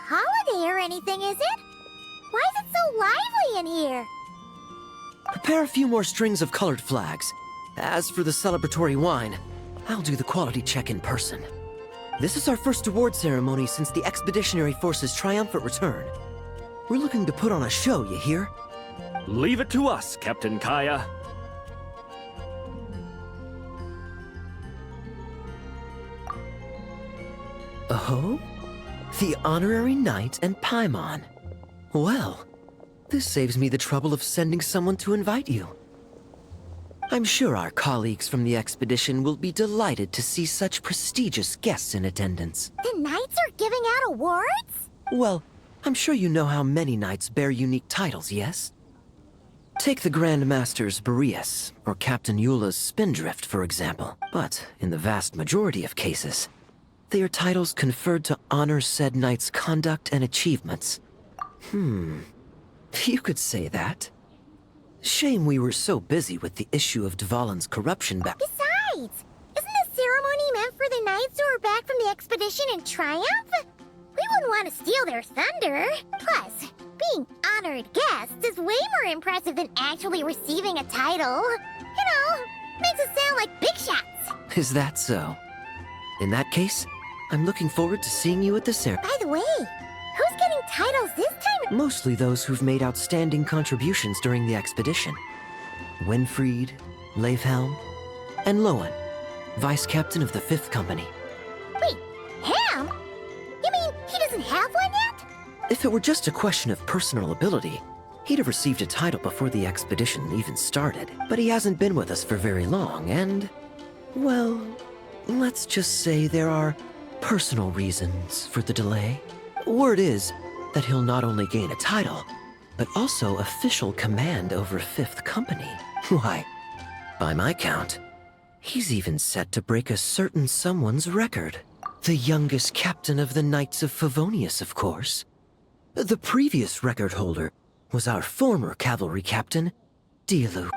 holiday or anything, is it? Why is it so lively in here? Prepare a few more strings of colored flags. As for the celebratory wine, I'll do the quality check in person. This is our first award ceremony since the Expeditionary Force's triumphant return. We're looking to put on a show, you hear? Leave it to us, Captain Kaya. Oh? The Honorary Knight and Paimon. Well, this saves me the trouble of sending someone to invite you. I'm sure our colleagues from the expedition will be delighted to see such prestigious guests in attendance. The knights are giving out awards? Well, I'm sure you know how many knights bear unique titles, yes? Take the Grand Master's Boreas, or Captain Eula's Spindrift, for example. But in the vast majority of cases, they are titles conferred to honor said knight's conduct and achievements. You could say that. Shame we were so busy with the issue of Dvalin's corruption back— Besides, isn't the ceremony meant for the knights who are back from the expedition in triumph? We wouldn't want to steal their thunder. Plus, being honored guests is way more impressive than actually receiving a title. You know, makes us sound like big shots. Is that so? In that case, I'm looking forward to seeing you at the ceremony. By the way, who's getting titles this time? Mostly those who've made outstanding contributions during the expedition. Winfried, Leifhelm, and Lohen, Vice Captain of the 5th Company. Wait, Ham? You mean he doesn't have one yet? If it were just a question of personal ability, he'd have received a title before the expedition even started. But he hasn't been with us for very long, and, well, let's just say there are personal reasons for the delay. Word is that he'll not only gain a title, but also official command over 5th Company. Why, by my count, he's even set to break a certain someone's record. The youngest captain of the Knights of Favonius, of course. The previous record holder was our former cavalry captain, Dilu.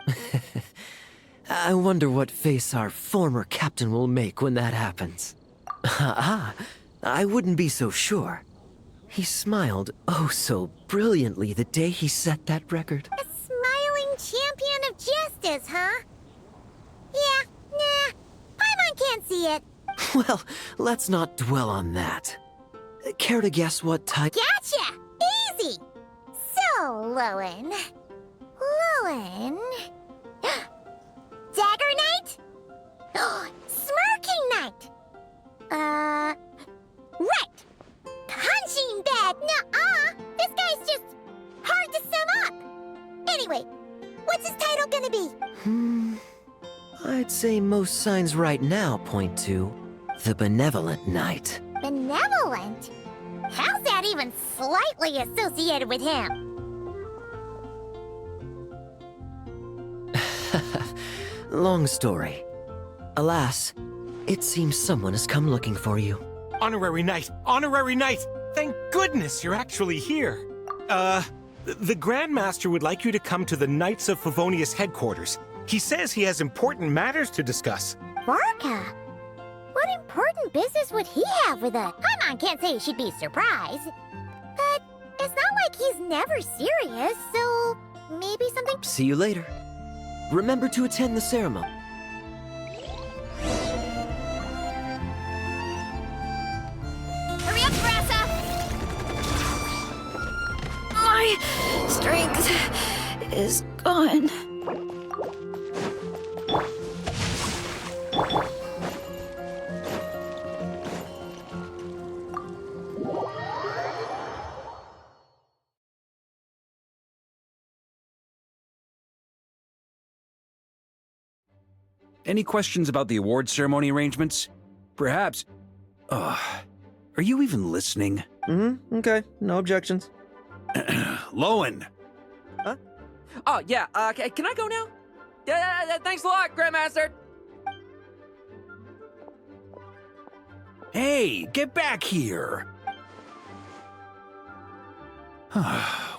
I wonder what face our former captain will make when that happens. I wouldn't be so sure. He smiled oh so brilliantly the day he set that record. A smiling champion of justice, huh? Yeah, nah, Paimon can't see it. Well, let's not dwell on that. Care to guess what type— Gotcha! Easy! So, Lohen... Dagger Knight? Smirking Knight! Right! Punching bag! Nuh-uh! This guy's just hard to sum up! Anyway, what's his title gonna be? I'd say most signs right now point to the Benevolent Knight. Benevolent? How's that even slightly associated with him? Long story. Alas, it seems someone has come looking for you. Honorary Knight! Honorary Knight! Thank goodness you're actually here. The Grand Master would like you to come to the Knights of Favonius headquarters. He says he has important matters to discuss. Varka? What important business would he have with us? Paimon can't say she'd be surprised. But it's not like he's never serious, so maybe something— See you later. Remember to attend the ceremony. Hurry up, Grassa! My strength is gone. Any questions about the award ceremony arrangements? Perhaps. Are you even listening? Okay. No objections. Lohen! Huh? Oh, yeah, can I go now? Yeah, thanks a lot, Grandmaster! Hey, get back here!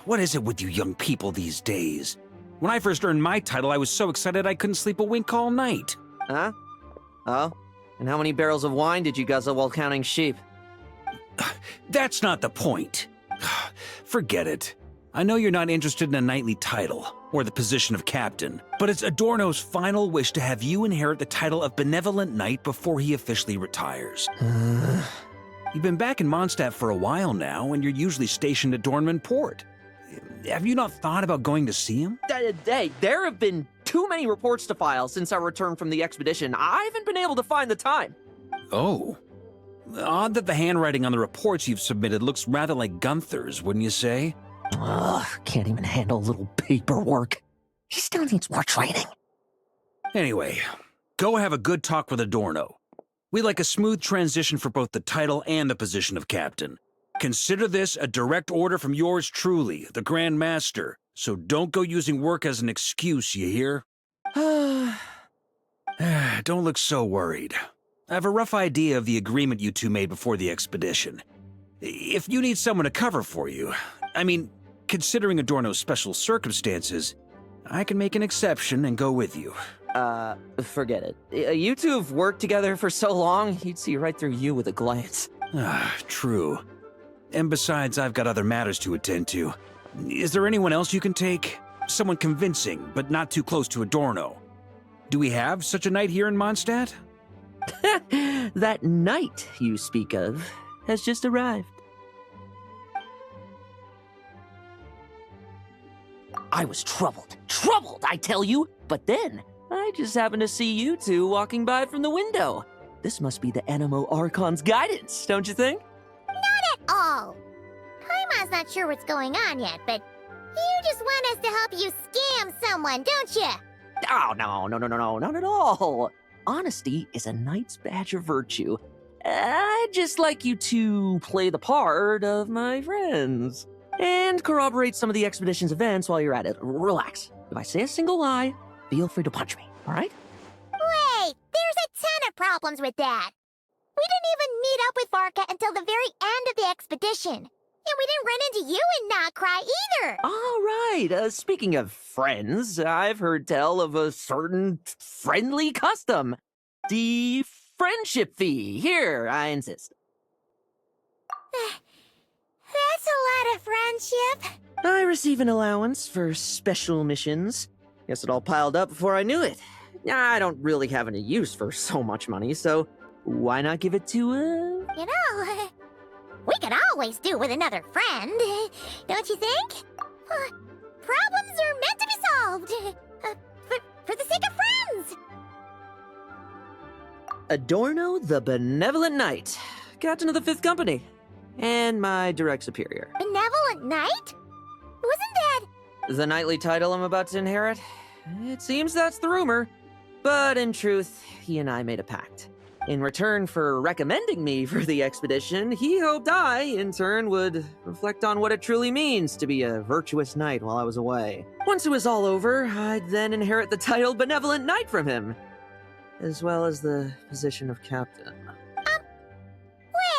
What is it with you young people these days? When I first earned my title, I was so excited I couldn't sleep a wink all night. Huh? Oh? And how many barrels of wine did you guzzle while counting sheep? That's not the point. Forget it. I know you're not interested in a knightly title, or the position of captain, but it's Adorno's final wish to have you inherit the title of Benevolent Knight before he officially retires. You've been back in Mondstadt for a while now, and you're usually stationed at Dornman Port. Have you not thought about going to see him? Hey, there have been too many reports to file since our return from the expedition. I haven't been able to find the time. Oh. Odd that the handwriting on the reports you've submitted looks rather like Gunther's, wouldn't you say? Ugh, can't even handle a little paperwork. He still needs more training. Anyway, go have a good talk with Adorno. We'd like a smooth transition for both the title and the position of captain. Consider this a direct order from yours truly, the Grand Master, so don't go using work as an excuse, you hear? Don't look so worried. I have a rough idea of the agreement you two made before the expedition. If you need someone to cover for you, I mean, considering Adorno's special circumstances, I can make an exception and go with you. Forget it. You two have worked together for so long, he'd see right through you with a glance. True. And besides, I've got other matters to attend to. Is there anyone else you can take? Someone convincing, but not too close to Adorno. Do we have such a knight here in Mondstadt? That knight you speak of has just arrived. I was troubled, I tell you, but then I just happened to see you two walking by from the window. This must be the Animo Archon's guidance, don't you think? Oh, Paimon's not sure what's going on yet, but you just want us to help you scam someone, don't you? Oh, no, not at all. Honesty is a knight's badge of virtue. I'd just like you to play the part of my friends and corroborate some of the expedition's events while you're at it. Relax. If I say a single lie, feel free to punch me, all right? Wait, there's a ton of problems with that. We didn't even meet up with Varka until the very end of the expedition. And we didn't run into you and not cry either. All right. Speaking of friends, I've heard tell of a certain friendly custom. The friendship fee. Here, I insist. That's a lot of friendship. I receive an allowance for special missions. Guess it all piled up before I knew it. I don't really have any use for so much money, so why not give it to, You know, we could always do with another friend, don't you think? Problems are meant to be solved. For the sake of friends. Adorno the Benevolent Knight, Captain of the 5th Company, and my direct superior. Benevolent Knight? Wasn't that... The knightly title I'm about to inherit? It seems that's the rumor. But in truth, he and I made a pact. In return for recommending me for the expedition, he hoped I, in turn, would reflect on what it truly means to be a virtuous knight while I was away. Once it was all over, I'd then inherit the title Benevolent Knight from him, as well as the position of captain.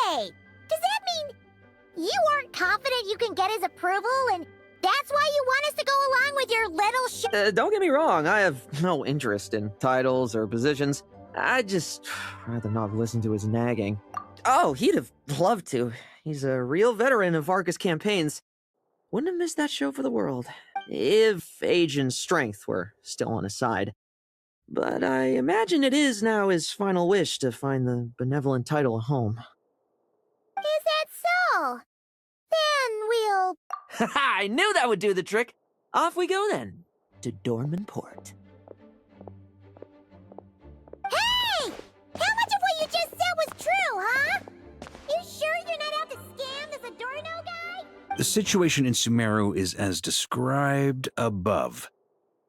Wait, does that mean you aren't confident you can get his approval and that's why you want us to go along with your little Don't get me wrong, I have no interest in titles or positions. I'd just rather not listen to his nagging. Oh, he'd have loved to. He's a real veteran of Varka's campaigns. Wouldn't have missed that show for the world. If age and strength were still on his side. But I imagine it is now his final wish to find the benevolent title a home. Is that so? Then we'll... I knew that would do the trick. Off we go then, to Dornman Port. Hey! How much of what you just said was true, huh? You sure you're not out to scam this Adorno guy? The situation in Sumeru is as described above.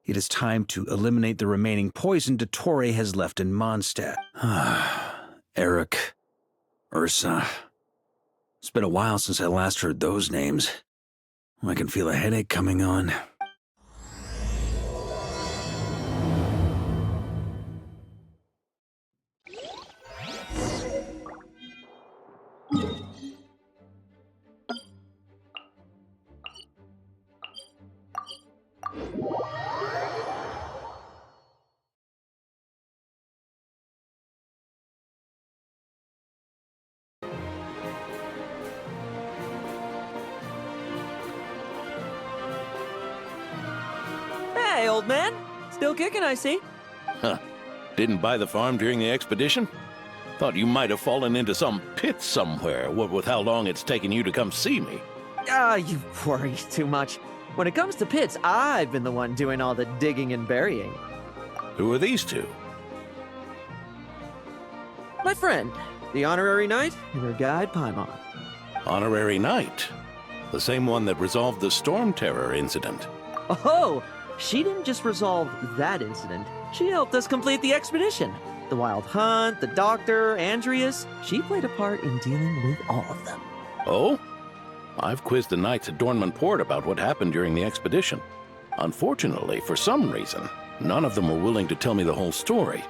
It is time to eliminate the remaining poison Dottore has left in Mondstadt. Eric, Ursa. It's been a while since I last heard those names. I can feel a headache coming on. Hey, old man. Still kicking, I see. Huh. Didn't buy the farm during the expedition? Thought you might have fallen into some pit somewhere, what with how long it's taken you to come see me. You worry too much. When it comes to pits, I've been the one doing all the digging and burying. Who are these two? My friend, the honorary knight, and her guide, Paimon. Honorary Knight. The same one that resolved the Storm Terror incident. Oh, she didn't just resolve that incident. She helped us complete the expedition. The Wild Hunt, the Doctor, Andreas. She played a part in dealing with all of them. Oh? I've quizzed the knights at Dornman Port about what happened during the expedition. Unfortunately, for some reason, none of them were willing to tell me the whole story.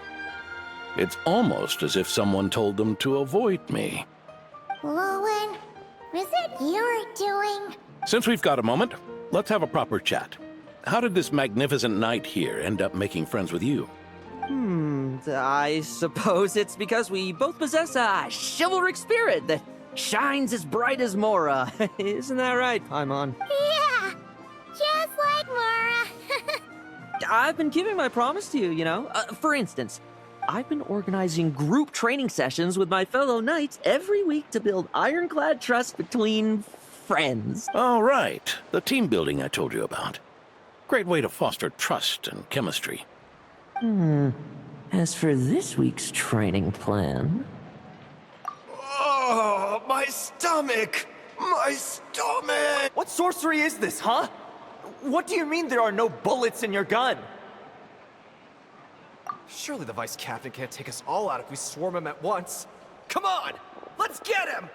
It's almost as if someone told them to avoid me. Lohen, is it your doing? Since we've got a moment, let's have a proper chat. How did this magnificent knight here end up making friends with you? I suppose it's because we both possess a chivalric spirit that shines as bright as Mora. Isn't that right, Paimon? Yeah, just like Mara. I've been keeping my promise to you, you know. For instance, I've been organizing group training sessions with my fellow knights every week to build ironclad trust between friends. Oh, right. The team building I told you about. Great way to foster trust and chemistry. As for this week's training plan... Oh, my stomach! My stomach! What sorcery is this, huh? What do you mean there are no bullets in your gun? Surely the vice captain can't take us all out if we swarm him at once. Come on! Let's get him!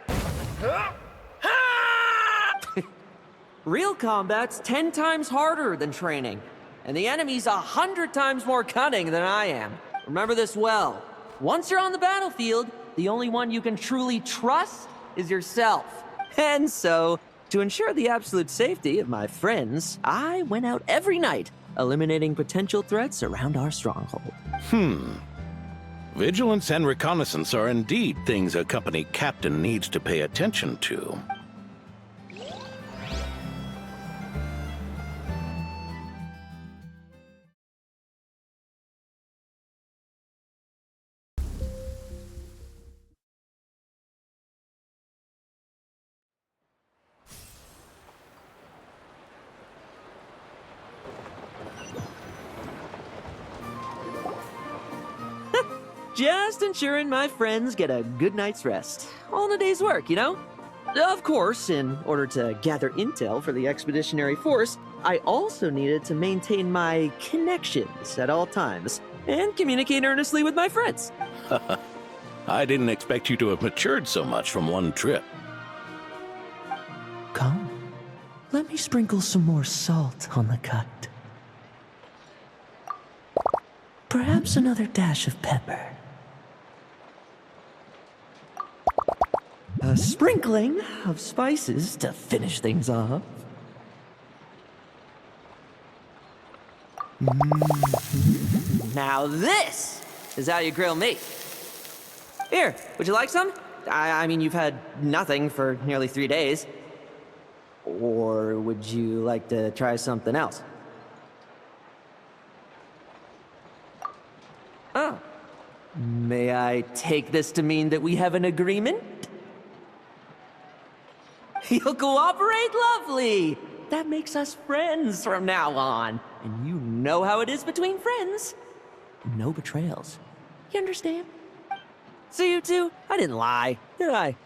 Real combat's 10 times harder than training, and the enemy's 100 times more cunning than I am. Remember this well. Once you're on the battlefield, the only one you can truly trust is yourself. And so, to ensure the absolute safety of my friends, I went out every night, eliminating potential threats around our stronghold. Vigilance and reconnaissance are indeed things a company captain needs to pay attention to. Just ensuring my friends get a good night's rest. All in a day's work, you know? Of course, in order to gather intel for the expeditionary force, I also needed to maintain my connections at all times and communicate earnestly with my friends. I didn't expect you to have matured so much from one trip. Come, let me sprinkle some more salt on the cut. Perhaps another dash of pepper. A sprinkling of spices to finish things off. Now this is how you grill me. Here, would you like some? I mean, you've had nothing for nearly 3 days. Or would you like to try something else? Oh. May I take this to mean that we have an agreement? You'll cooperate? Lovely! That makes us friends from now on. And you know how it is between friends. No betrayals. You understand? So you two, I didn't lie, did I?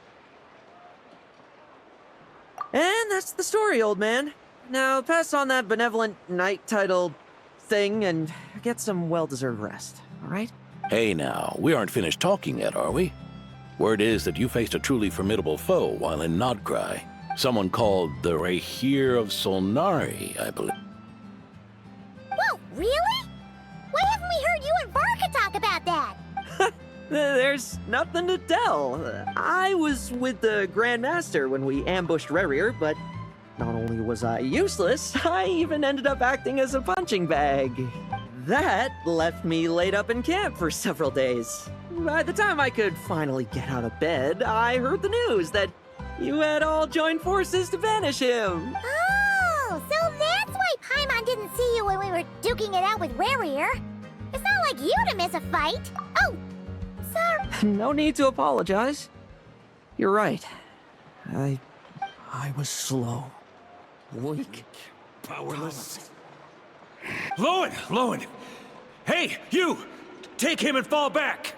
And that's the story, old man. Now pass on that benevolent knight title thing and get some well-deserved rest, all right? Hey now, we aren't finished talking yet, are we? Word is that you faced a truly formidable foe while in Nodcry. Someone called the Rahir of Solnari, I believe. Whoa, really? Why haven't we heard you and Varka talk about that? There's nothing to tell. I was with the Grand Master when we ambushed Rerir, but not only was I useless, I even ended up acting as a punching bag. That left me laid up in camp for several days. By the time I could finally get out of bed, I heard the news that you had all joined forces to banish him. Oh, so that's why Paimon didn't see you when we were duking it out with Rarier. It's not like you to miss a fight. Oh, sorry. No need to apologize. You're right. I was slow. Weak. Powerless. Lohen! Hey, you! Take him and fall back!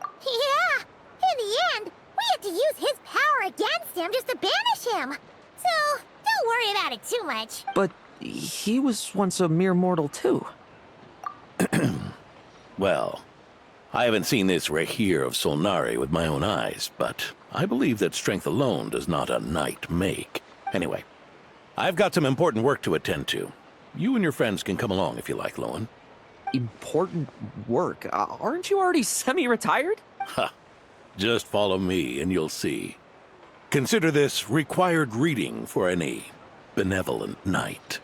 Yeah, in the end, we had to use his power against him just to banish him. So, don't worry about it too much. But he was once a mere mortal too. Well, I haven't seen this Rahir of Solnari with my own eyes, but I believe that strength alone does not a knight make. Anyway, I've got some important work to attend to. You and your friends can come along if you like, Lohen. Important work? Aren't you already semi-retired? Ha! Just follow me and you'll see. Consider this required reading for any benevolent knight.